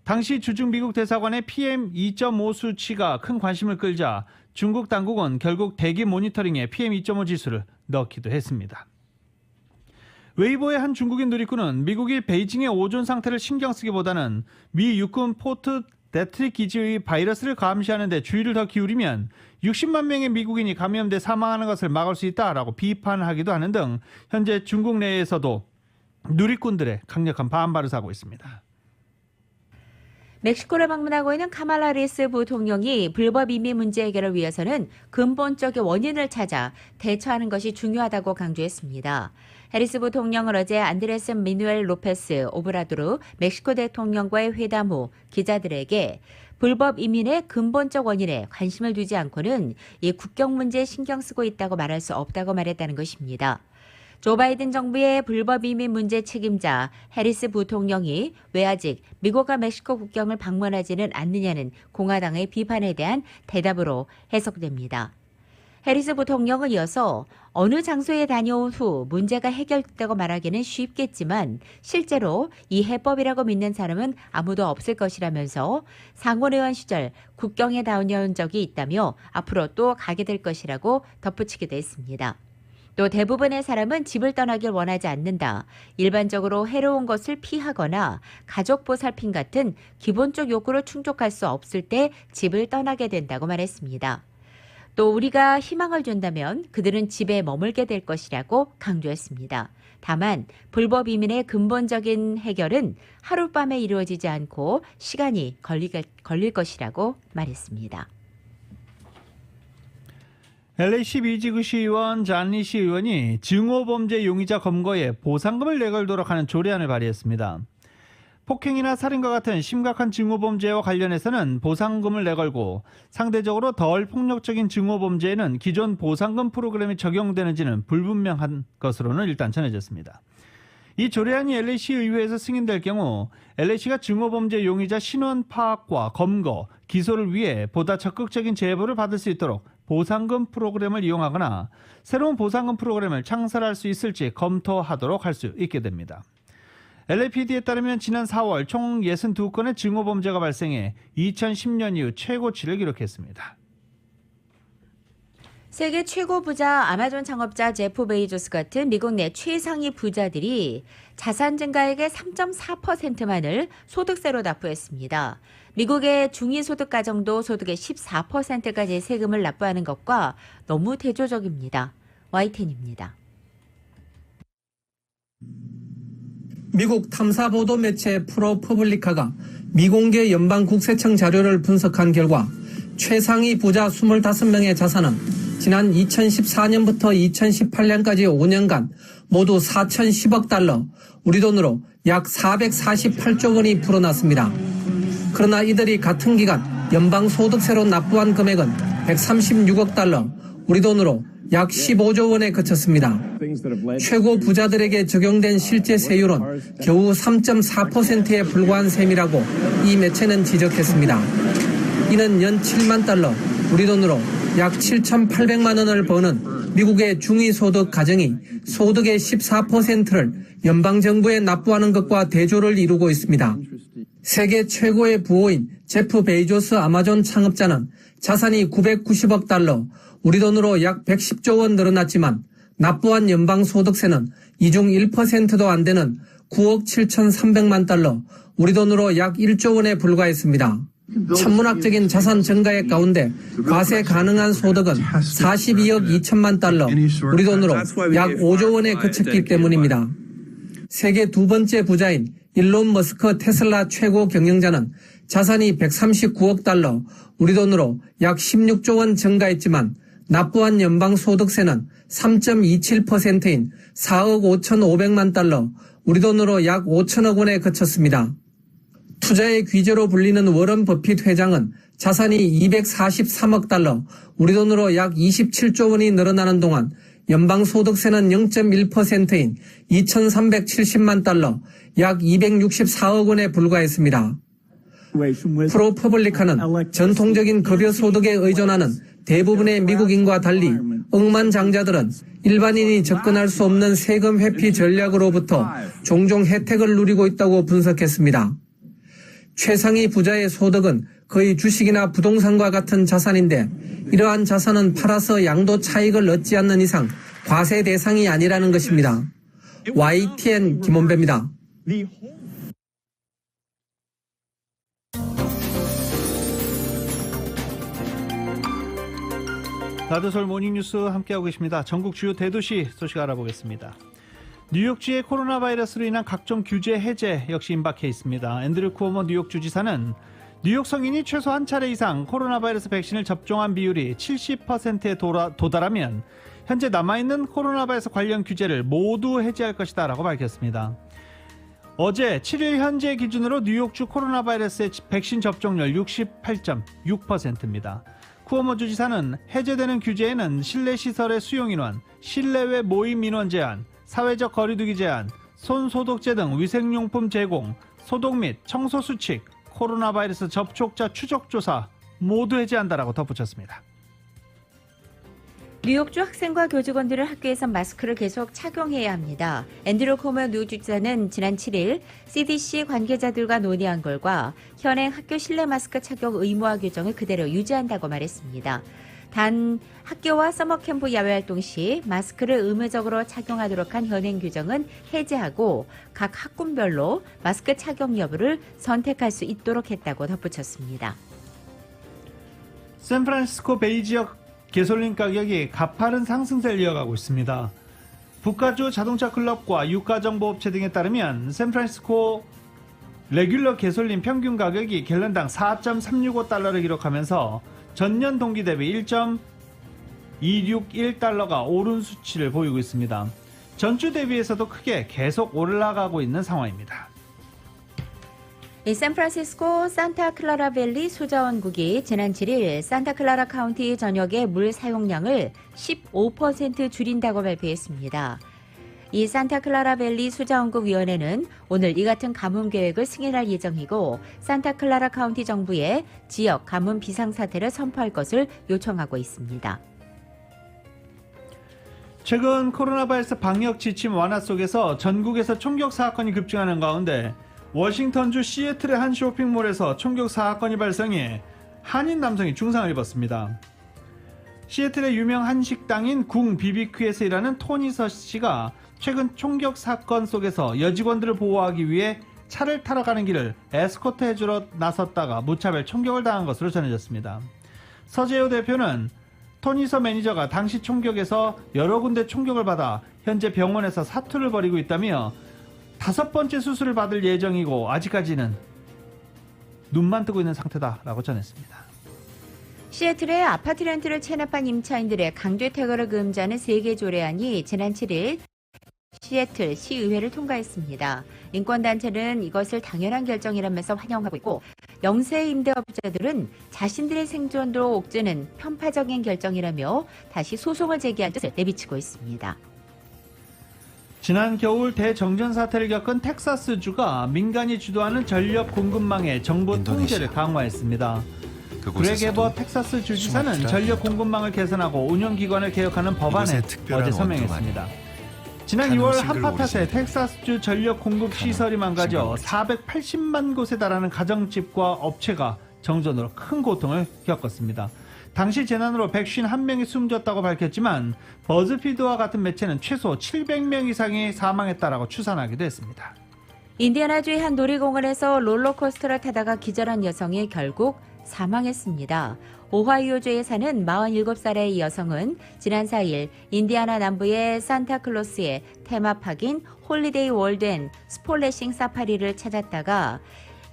당시 주중 미국 대사관의 PM2.5 수치가 큰 관심을 끌자 중국 당국은 결국 대기 모니터링에 PM2.5 지수를 넣기도 했습니다. 웨이보의 한 중국인 누리꾼은 미국이 베이징의 오존 상태를 신경 쓰기보다는 미 육군 포트 데트릭 기지의 바이러스를 감시하는 데 주의를 더 기울이면 60만 명의 미국인이 감염돼 사망하는 것을 막을 수 있다라고 비판하기도 하는 등 현재 중국 내에서도 누리꾼들의 강력한 반발을 사고 있습니다. 멕시코를 방문하고 있는 카말라 하리스 부통령이 불법 이민 문제 해결을 위해서는 근본적인 원인을 찾아 대처하는 것이 중요하다고 강조했습니다. 해리스 부통령은 어제 안드레스 미누엘 로페스 오브라도르 멕시코 대통령과의 회담 후 기자들에게 불법 이민의 근본적 원인에 관심을 두지 않고는 이 국경 문제에 신경 쓰고 있다고 말할 수 없다고 말했다는 것입니다. 조 바이든 정부의 불법 이민 문제 책임자 해리스 부통령이 왜 아직 미국과 멕시코 국경을 방문하지는 않느냐는 공화당의 비판에 대한 대답으로 해석됩니다. 해리스 부통령은 이어서 어느 장소에 다녀온 후 문제가 해결됐다고 말하기는 쉽겠지만 실제로 이 해법이라고 믿는 사람은 아무도 없을 것이라면서 상원의원 시절 국경에 다녀온 적이 있다며 앞으로 또 가게 될 것이라고 덧붙이기도 했습니다. 또 대부분의 사람은 집을 떠나길 원하지 않는다. 일반적으로 해로운 것을 피하거나 가족 보살핌 같은 기본적 요구를 충족할 수 없을 때 집을 떠나게 된다고 말했습니다. 또 우리가 희망을 준다면 그들은 집에 머물게 될 것이라고 강조했습니다. 다만 불법 이민의 근본적인 해결은 하룻밤에 이루어지지 않고 시간이 걸릴 것이라고 말했습니다. LA시 미지구시 의원 잔리시 의원이 증오범죄 용의자 검거에 보상금을 내걸도록 하는 조례안을 발의했습니다. 폭행이나 살인과 같은 심각한 증오범죄와 관련해서는 보상금을 내걸고 상대적으로 덜 폭력적인 증오범죄에는 기존 보상금 프로그램이 적용되는지는 불분명한 것으로는 일단 전해졌습니다. 이 조례안이 LA시 의회에서 승인될 경우 LA시가 증오범죄 용의자 신원 파악과 검거, 기소를 위해 보다 적극적인 제보를 받을 수 있도록 보상금 프로그램을 이용하거나 새로운 보상금 프로그램을 창설할 수 있을지 검토하도록 할 수 있게 됩니다. LAPD에 따르면 지난 4월 총 62건의 증오범죄가 발생해 2010년 이후 최고치를 기록했습니다. 세계 최고 부자 아마존 창업자 제프 베이조스 같은 미국 내 최상위 부자들이 자산 증가액의 3.4%만을 소득세로 납부했습니다. 미국의 중위소득 가정도 소득의 14%까지 세금을 납부하는 것과 너무 대조적입니다. Y10입니다. 미국 탐사보도 매체 프로퍼블리카가 미공개 연방국세청 자료를 분석한 결과 최상위 부자 25명의 자산은 지난 2014년부터 2018년까지 5년간 모두 4,010억 달러, 우리 돈으로 약 448조 원이 불어났습니다. 그러나 이들이 같은 기간 연방소득세로 납부한 금액은 136억 달러, 우리 돈으로 약 15조 원에 그쳤습니다. 최고 부자들에게 적용된 실제 세율은 겨우 3.4%에 불과한 셈이라고 이 매체는 지적했습니다. 이는 연 7만 달러, 우리 돈으로 약 7,800만 원을 버는 미국의 중위소득 가정이 소득의 14%를 연방정부에 납부하는 것과 대조를 이루고 있습니다. 세계 최고의 부호인 제프 베이조스 아마존 창업자는 자산이 990억 달러, 우리 돈으로 약 110조 원 늘어났지만 납부한 연방소득세는 이중 1%도 안 되는 9억 7,300만 달러, 우리 돈으로 약 1조 원에 불과했습니다. 천문학적인 자산 증가액 가운데 과세 가능한 소득은 42억 2천만 달러, 우리 돈으로 약 5조 원에 그쳤기 때문입니다. 세계 두 번째 부자인 일론 머스크 테슬라 최고 경영자는 자산이 139억 달러, 우리 돈으로 약 16조 원 증가했지만 납부한 연방소득세는 3.27%인 4억 5,500만 달러, 우리 돈으로 약 5천억 원에 그쳤습니다. 투자의 귀재로 불리는 워런 버핏 회장은 자산이 243억 달러, 우리 돈으로 약 27조 원이 늘어나는 동안 연방소득세는 0.1%인 2,370만 달러, 약 264억 원에 불과했습니다. 프로퍼블리카는 전통적인 급여소득에 의존하는 대부분의 미국인과 달리 억만장자들은 일반인이 접근할 수 없는 세금 회피 전략으로부터 종종 혜택을 누리고 있다고 분석했습니다. 최상위 부자의 소득은 거의 주식이나 부동산과 같은 자산인데 이러한 자산은 팔아서 양도 차익을 얻지 않는 이상 과세 대상이 아니라는 것입니다. YTN 김원배입니다. 라디오서울 모닝뉴스 함께하고 계십니다. 전국 주요 대도시 소식 알아보겠습니다. 뉴욕주의 코로나 바이러스로 인한 각종 규제 해제 역시 임박해 있습니다. 앤드류 쿠오모 뉴욕 주지사는 뉴욕 성인이 최소 한 차례 이상 코로나 바이러스 백신을 접종한 비율이 70%에 도달하면 현재 남아있는 코로나 바이러스 관련 규제를 모두 해제할 것이다 라고 밝혔습니다. 어제 7일 현재 기준으로 뉴욕주 코로나 바이러스의 백신 접종률 68.6%입니다. 쿠오모 주지사는 해제되는 규제에는 실내 시설의 수용 인원, 실내외 모임 인원 제한, 사회적 거리두기 제한, 손 소독제 등 위생용품 제공, 소독 및 청소 수칙, 코로나 바이러스 접촉자 추적 조사 모두 해제한다라고 덧붙였습니다. 뉴욕주 학생과 교직원들은 학교에서 마스크를 계속 착용해야 합니다. 앤드류 쿠오모 뉴 주지사는 지난 7일 CDC 관계자들과 논의한 결과 현행 학교 실내 마스크 착용 의무화 규정을 그대로 유지한다고 말했습니다. 단 학교와 서머캠프 야외활동 시 마스크를 의무적으로 착용하도록 한 현행 규정은 해제하고 각 학군별로 마스크 착용 여부를 선택할 수 있도록 했다고 덧붙였습니다. 샌프란시스코 베이 지역 개솔린 가격이 가파른 상승세를 이어가고 있습니다. 북가주 자동차 클럽과 유가정보업체 등에 따르면 샌프란시스코 레귤러 개솔린 평균 가격이 갤런당 4.365달러를 기록하면서 전년 동기 대비 1.261달러가 오른 수치를 보이고 있습니다. 전주 대비해서도 크게 계속 올라가고 있는 상황입니다. 샌프란시스코 산타클라라밸리 수자원국이 지난 7일 산타클라라 카운티 전역의 물 사용량을 15% 줄인다고 발표했습니다. 이 산타클라라밸리 수자원국위원회는 오늘 이 같은 가뭄 계획을 승인할 예정이고 산타클라라 카운티 정부에 지역 가뭄 비상사태를 선포할 것을 요청하고 있습니다. 최근 코로나 바이러스 방역 지침 완화 속에서 전국에서 총격 사건이 급증하는 가운데 워싱턴주 시애틀의 한 쇼핑몰에서 총격 사건이 발생해 한인 남성이 중상을 입었습니다. 시애틀의 유명 한식당인 궁 BBQ에서 일하는 토니서 씨가 최근 총격 사건 속에서 여직원들을 보호하기 위해 차를 타러 가는 길을 에스코트 해주러 나섰다가 무차별 총격을 당한 것으로 전해졌습니다. 서재호 대표는 토니서 매니저가 당시 총격에서 여러 군데 총격을 받아 현재 병원에서 사투를 벌이고 있다며 5번째 수술을 받을 예정이고 아직까지는 눈만 뜨고 있는 상태다라고 전했습니다. 시애틀의 아파트 렌트를 체납한 임차인들의 강제 퇴거를 금지하는 세계 조례안이 지난 7일 시애틀 시의회를 통과했습니다. 인권단체는 이것을 당연한 결정이라면서 환영하고 있고 영세 임대업자들은 자신들의 생존도 옥죄는 편파적인 결정이라며 다시 소송을 제기할 뜻을 내비치고 있습니다. 지난 겨울 대정전 사태를 겪은 텍사스주가 민간이 주도하는 전력 공급망의 정부 통제를 강화했습니다. 그레 에버 텍사스 주지사는 전력 공급망을 개선하고 운영기관을 개혁하는 법안에 어제 서명했습니다. 지난 2월 한파 탓에 텍사스주 전력 공급 시설이 망가져 480만 곳에 달하는 가정집과 업체가 정전으로 큰 고통을 겪었습니다. 당시 재난으로 151명이 숨졌다고 밝혔지만 버즈피드와 같은 매체는 최소 700명 이상이 사망했다라고 추산하기도 했습니다. 인디애나주의 한 놀이공원에서 롤러코스터를 타다가 기절한 여성이 결국 사망했습니다. 오하이오주에 사는 47살의 여성은 지난 4일 인디애나 남부의 산타클로스의 테마파크인 홀리데이 월드 앤 스폴래싱 사파리를 찾았다가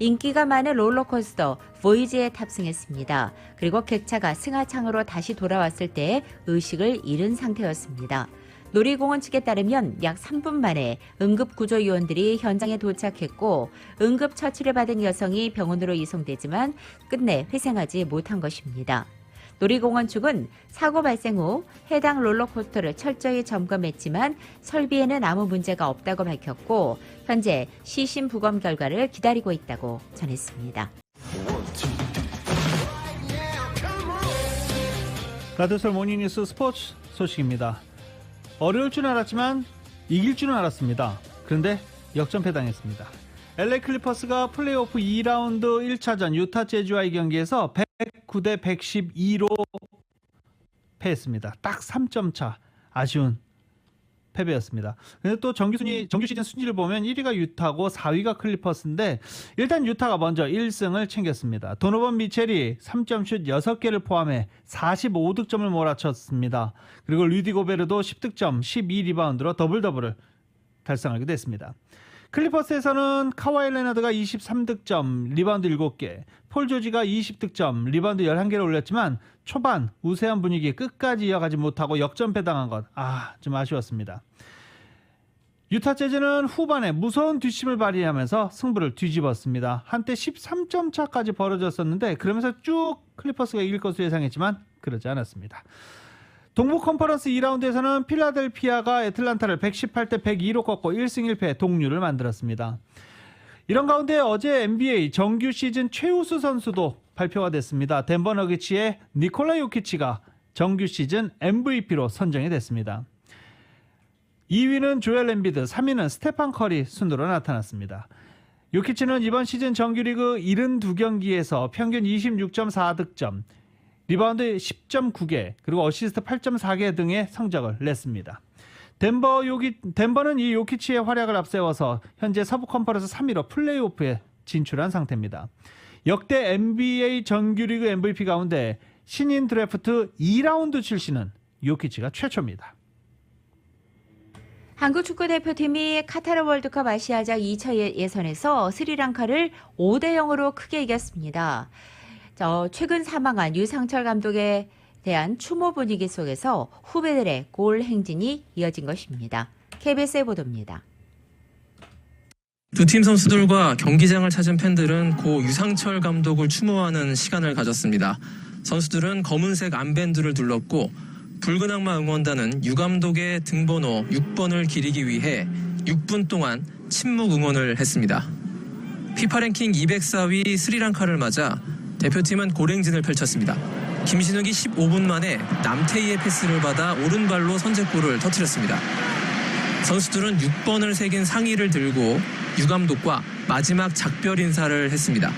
인기가 많은 롤러코스터 보이즈에 탑승했습니다. 그리고 객차가 승하창으로 다시 돌아왔을 때 의식을 잃은 상태였습니다. 놀이공원 측에 따르면 약 3분 만에 응급구조요원들이 현장에 도착했고 응급처치를 받은 여성이 병원으로 이송되지만 끝내 회생하지 못한 것입니다. 놀이공원 측은 사고 발생 후 해당 롤러코스터를 철저히 점검했지만 설비에는 아무 문제가 없다고 밝혔고 현재 시신 부검 결과를 기다리고 있다고 전했습니다. 라디오서울 모닝뉴스 스포츠 소식입니다. 어려울 줄은 알았지만 이길 줄은 알았습니다. 그런데 역전패당했습니다. LA 클리퍼스가 플레이오프 2라운드 1차전 유타 재즈와의 경기에서 109대 112로 패했습니다. 딱 3점 차 아쉬운 패배였습니다. 근데 또 정규 시즌 순위를 보면 1위가 유타고 4위가 클리퍼스인데 일단 유타가 먼저 1승을 챙겼습니다. 도노번 미첼이 3점슛 6개를 포함해 45득점을 몰아쳤습니다. 그리고 루디 고베르도 10득점, 12리바운드로 더블더블을 달성하게 됐습니다. 클리퍼스에서는 카와이 레너드가 23득점, 리바운드 7개, 폴 조지가 20득점, 리바운드 11개를 올렸지만 초반 우세한 분위기 끝까지 이어가지 못하고 역전패 당한 것, 좀 아쉬웠습니다. 유타 재즈는 후반에 무서운 뒷심을 발휘하면서 승부를 뒤집었습니다. 한때 13점 차까지 벌어졌었는데 그러면서 쭉 클리퍼스가 이길 것으로 예상했지만 그러지 않았습니다. 동부 컨퍼런스 2라운드에서는 필라델피아가 애틀란타를 118대 102로 꺾고 1승 1패 동률을 만들었습니다. 이런 가운데 어제 NBA 정규 시즌 최우수 선수도 발표가 됐습니다. 덴버 너기츠의 니콜라 요키치가 정규 시즌 MVP로 선정이 됐습니다. 2위는 조엘 엠비드, 3위는 스테판 커리 순으로 나타났습니다. 요키치는 이번 시즌 정규리그 72경기에서 평균 26.4득점, 리바운드 10.9개, 그리고 어시스트 8.4개 등의 성적을 냈습니다. 덴버는 이 요키치의 활약을 앞세워서 현재 서부 컨퍼런스 3위로 플레이오프에 진출한 상태입니다. 역대 NBA 정규리그 MVP 가운데 신인 드래프트 2라운드 출신은 요키치가 최초입니다. 한국 축구대표팀이 카타르 월드컵 아시아작 2차 예선에서 스리랑카를 5대0으로 크게 이겼습니다. 최근 사망한 유상철 감독에 대한 추모 분위기 속에서 후배들의 골 행진이 이어진 것입니다. KBS의 보도입니다. 두 팀 선수들과 경기장을 찾은 팬들은 고 유상철 감독을 추모하는 시간을 가졌습니다. 선수들은 검은색 암밴드를 둘렀고 붉은 악마 응원단은 유 감독의 등번호 6번을 기리기 위해 6분 동안 침묵 응원을 했습니다. 피파 랭킹 204위 스리랑카를 맞아 대표팀은 골행진을 펼쳤습니다. 김신욱이 15분 만에 남태희의 패스를 받아 오른발로 선제골을 터뜨렸습니다. 선수들은 6번을 새긴 상의를 들고 유 감독과 마지막 작별 인사를 했습니다.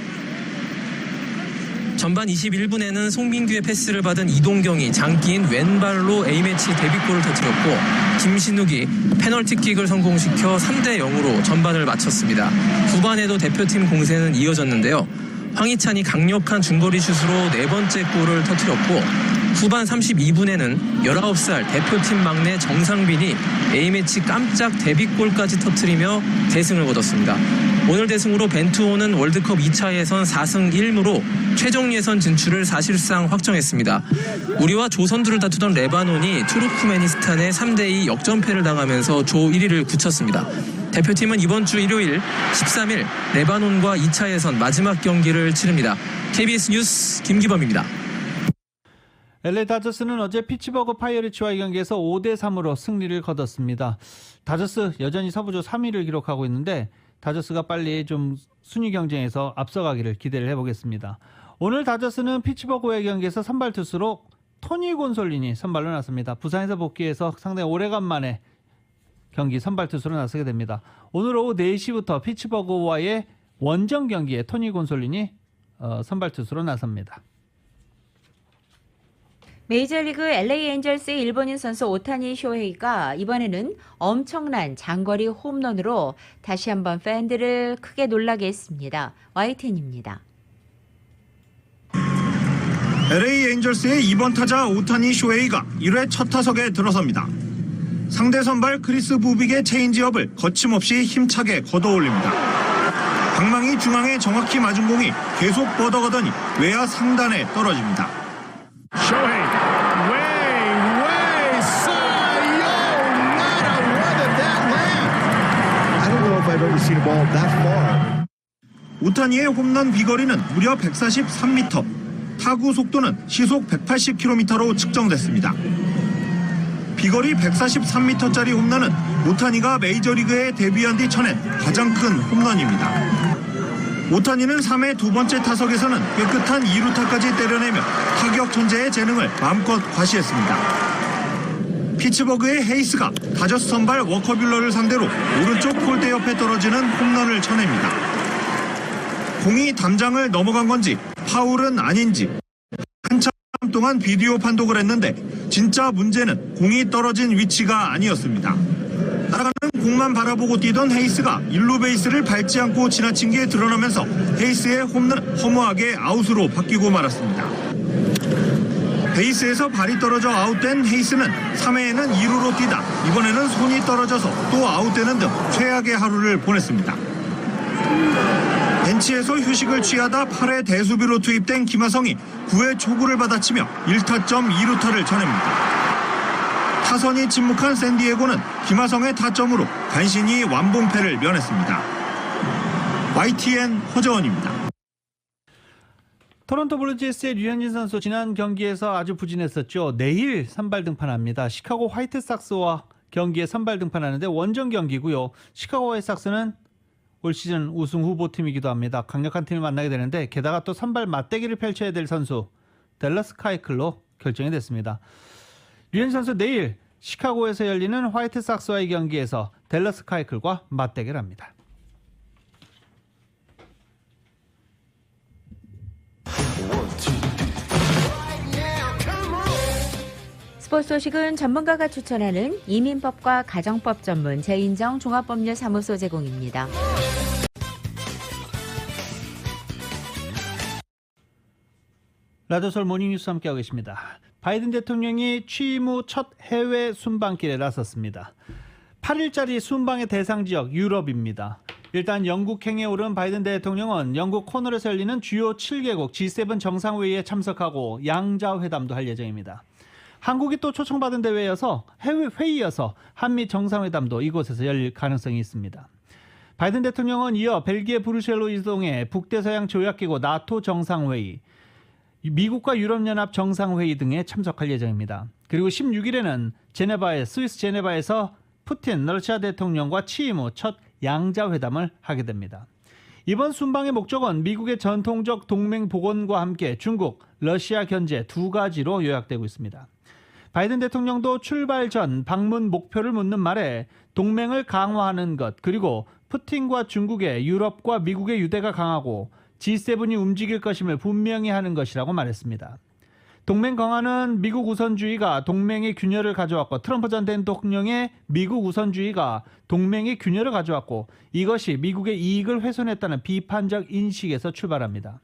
전반 21분에는 송민규의 패스를 받은 이동경이 장기인 왼발로 A매치 데뷔골을 터뜨렸고 김신욱이 페널티킥을 성공시켜 3대0으로 전반을 마쳤습니다. 후반에도 대표팀 공세는 이어졌는데요. 황희찬이 강력한 중거리 슛으로 네 번째 골을 터뜨렸고 후반 32분에는 19살 대표팀 막내 정상빈이 A매치 깜짝 데뷔골까지 터뜨리며 대승을 거뒀습니다. 오늘 대승으로 벤투호는 월드컵 2차 예선 4승 1무로 최종 예선 진출을 사실상 확정했습니다. 우리와 조선두를 다투던 레바논이 투르크메니스탄에 3대2 역전패를 당하면서 조 1위를 굳혔습니다. 대표팀은 이번 주 일요일 13일 레바논과 2차 예선 마지막 경기를 치릅니다. KBS 뉴스 김기범입니다. LA 다저스는 어제 피츠버그 파이어리츠와의 경기에서 5대3으로 승리를 거뒀습니다. 다저스 여전히 서부조 3위를 기록하고 있는데 다저스가 빨리 좀 순위 경쟁에서 앞서가기를 기대를 해보겠습니다. 오늘 다저스는 피츠버그와의 경기에서 선발 투수로 토니 곤솔린이 선발로 나섭니다. 부산에서 복귀해서 상당히 오래간만에 경기 선발 투수로 나서게 됩니다. 오늘 오후 4시부터 피츠버그와의 원정 경기에 토니 곤솔린이 선발 투수로 나섭니다. 메이저리그 LA 엔젤스의 일본인 선수 오타니 쇼헤이가 이번에는 엄청난 장거리 홈런으로 다시 한번 팬들을 크게 놀라게 했습니다. YTN입니다. LA 엔젤스의 2번 타자 오타니 쇼헤이가 1회 첫 타석에 들어섭니다. 상대 선발 크리스 부빅의 체인지업을 거침없이 힘차게 걷어올립니다. 방망이 중앙에 정확히 맞은 공이 계속 뻗어가더니 외야 상단에 떨어집니다. 오타니의 홈런 비거리는 무려 143m, 타구 속도는 시속 180km로 측정됐습니다. 비거리 143m짜리 홈런은 오타니가 메이저리그에 데뷔한 뒤 쳐낸 가장 큰 홈런입니다. 오타니는 3회 두 번째 타석에서는 깨끗한 2루타까지 때려내며 타격 천재의 재능을 마음껏 과시했습니다. 피츠버그의 헤이스가 다저스 선발 워커뷸러를 상대로 오른쪽 폴대 옆에 떨어지는 홈런을 쳐냅니다. 공이 담장을 넘어간 건지 파울은 아닌지 한참 동안 비디오 판독을 했는데 진짜 문제는 공이 떨어진 위치가 아니었습니다. 날아가는 공만 바라보고 뛰던 헤이스가 1루 베이스를 밟지 않고 지나친 게 드러나면서 헤이스의 홈런은 허무하게 아웃으로 바뀌고 말았습니다. 베이스에서 발이 떨어져 아웃된 헤이스는 3회에는 2루로 뛰다 이번에는 손이 떨어져서 또 아웃되는 등 최악의 하루를 보냈습니다. 벤치에서 휴식을 취하다 8회 대수비로 투입된 김하성이 9회 초구를 받아치며 1타점 2루타를 전합니다. 타선이 침묵한 샌디에고는 김하성의 타점으로 간신히 완봉패를 면했습니다. YTN 허재원입니다. 토론토 블루제이스의 류현진 선수 지난 경기에서 아주 부진했었죠. 내일 선발 등판합니다. 시카고 화이트삭스와 경기에 선발 등판하는데 원정 경기고요. 시카고 화이트삭스는 올 시즌 우승 후보팀이기도 합니다. 강력한 팀을 만나게 되는데 게다가 또 선발 맞대기를 펼쳐야 될 선수 댈러스 카이클로 결정이 됐습니다. 류현진 선수 내일 시카고에서 열리는 화이트삭스와의 경기에서 댈러스 카이클과 맞대결을 합니다. 스포츠 소식은 전문가가 추천하는 이민법과 가정법 전문 재인정 종합법률사무소 제공입니다. 라디오솔 모닝뉴스 함께하고 계십니다. 바이든 대통령이 취임 후 첫 해외 순방길에 나섰습니다. 8일짜리 순방의 대상 지역 유럽입니다. 일단 영국행에 오른 바이든 대통령은 영국 코널에서 열리는 주요 7개국 G7 정상회의에 참석하고 양자회담도 할 예정입니다. 한국이 또 초청받은 대회여서 해외 회의여서 한미 정상회담도 이곳에서 열릴 가능성이 있습니다. 바이든 대통령은 이어 벨기에 브뤼셀로 이동해 북대서양 조약기구 나토 정상회의, 미국과 유럽연합 정상회의 등에 참석할 예정입니다. 그리고 16일에는 스위스 제네바에서 푸틴 러시아 대통령과 취임 후 첫 양자회담을 하게 됩니다. 이번 순방의 목적은 미국의 전통적 동맹 복원과 함께 중국, 러시아 견제 두 가지로 요약되고 있습니다. 바이든 대통령도 출발 전 방문 목표를 묻는 말에 동맹을 강화하는 것, 그리고 푸틴과 중국의 유럽과 미국의 유대가 강하고 G7이 움직일 것임을 분명히 하는 것이라고 말했습니다. 동맹 강화는 미국 우선주의가 동맹의 균열을 가져왔고 트럼프 전 대통령의 미국 우선주의가 동맹의 균열을 가져왔고 이것이 미국의 이익을 훼손했다는 비판적 인식에서 출발합니다.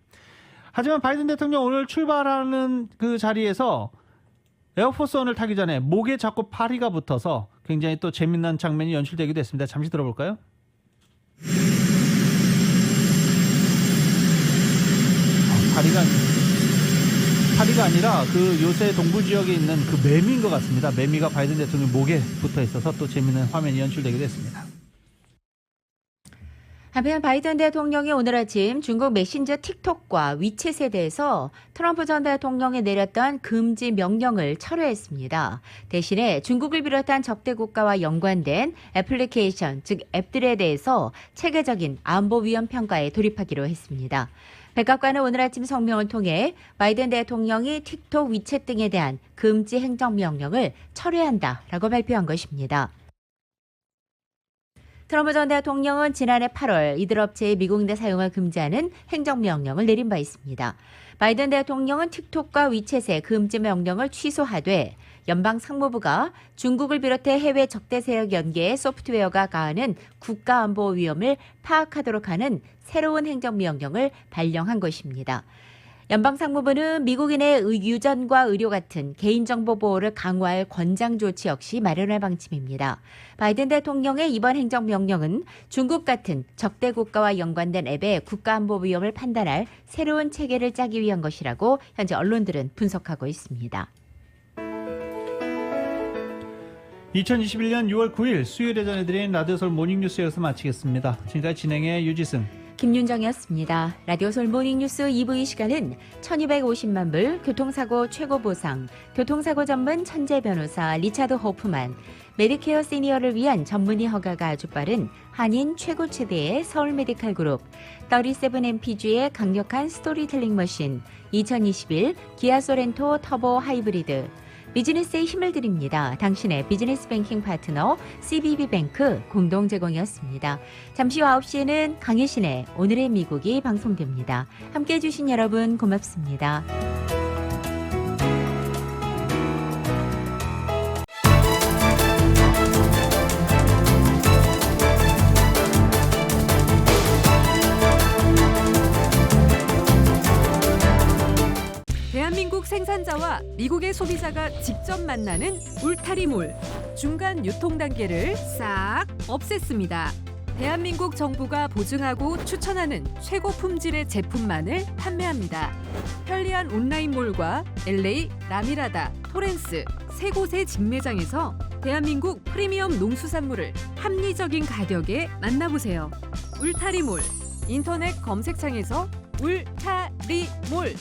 하지만 바이든 대통령 오늘 출발하는 그 자리에서 에어포스원을 타기 전에 목에 자꾸 파리가 붙어서 굉장히 또 재미난 장면이 연출되기도 했습니다. 잠시 들어볼까요? 파리가 아니라 그 요새 동부 지역에 있는 그 매미인 것 같습니다. 매미가 바이든 대통령 목에 붙어 있어서 또 재미있는 화면이 연출되기도 했습니다. 한편 바이든 대통령이 오늘 아침 중국 메신저 틱톡과 위챗에 대해서 트럼프 전 대통령이 내렸던 금지 명령을 철회했습니다. 대신에 중국을 비롯한 적대 국가와 연관된 애플리케이션, 즉 앱들에 대해서 체계적인 안보 위험 평가에 돌입하기로 했습니다. 백악관은 오늘 아침 성명을 통해 바이든 대통령이 틱톡, 위챗 등에 대한 금지 행정명령을 철회한다라고 발표한 것입니다. 트럼프 전 대통령은 지난해 8월 이들 업체의 미국 내 사용을 금지하는 행정명령을 내린 바 있습니다. 바이든 대통령은 틱톡과 위챗의 금지 명령을 취소하되 연방상무부가 중국을 비롯해 해외 적대 세력 연계의 소프트웨어가 가하는 국가안보 위험을 파악하도록 하는 새로운 행정명령을 발령한 것입니다. 연방상무부는 미국인의 유전과 의료 같은 개인정보 보호를 강화할 권장 조치 역시 마련할 방침입니다. 바이든 대통령의 이번 행정명령은 중국 같은 적대 국가와 연관된 앱의 국가안보 위험을 판단할 새로운 체계를 짜기 위한 것이라고 현재 언론들은 분석하고 있습니다. 2021년 6월 9일 수요일에 전해드린 라디오솔 모닝뉴스 여기서 마치겠습니다. 지금까지 진행의 유지승, 김윤정이었습니다. 라디오 솔 모닝뉴스 2부 이 시간은 1250만 불 교통사고 최고 보상, 교통사고 전문 천재 변호사 리차드 호프만, 메디케어 시니어를 위한 전문의 허가가 아주 빠른 한인 최고 최대의 서울 메디칼 그룹, 37MPG의 강력한 스토리텔링 머신, 2021 기아 소렌토 터보 하이브리드, 비즈니스에 힘을 드립니다. 당신의 비즈니스 뱅킹 파트너 CBB뱅크 공동 제공이었습니다. 잠시 후 9시에는 강혜신의 오늘의 미국이 방송됩니다. 함께해 주신 여러분 고맙습니다. 대한민국 생산자와 미국의 소비자가 직접 만나는 울타리몰. 중간 유통 단계를 싹 없앴습니다. 대한민국 정부가 보증하고 추천하는 최고 품질의 제품만을 판매합니다. 편리한 온라인몰과 LA, 라미라다, 토렌스 세 곳의 직매장에서 대한민국 프리미엄 농수산물을 합리적인 가격에 만나보세요. 울타리몰. 인터넷 검색창에서 울타리몰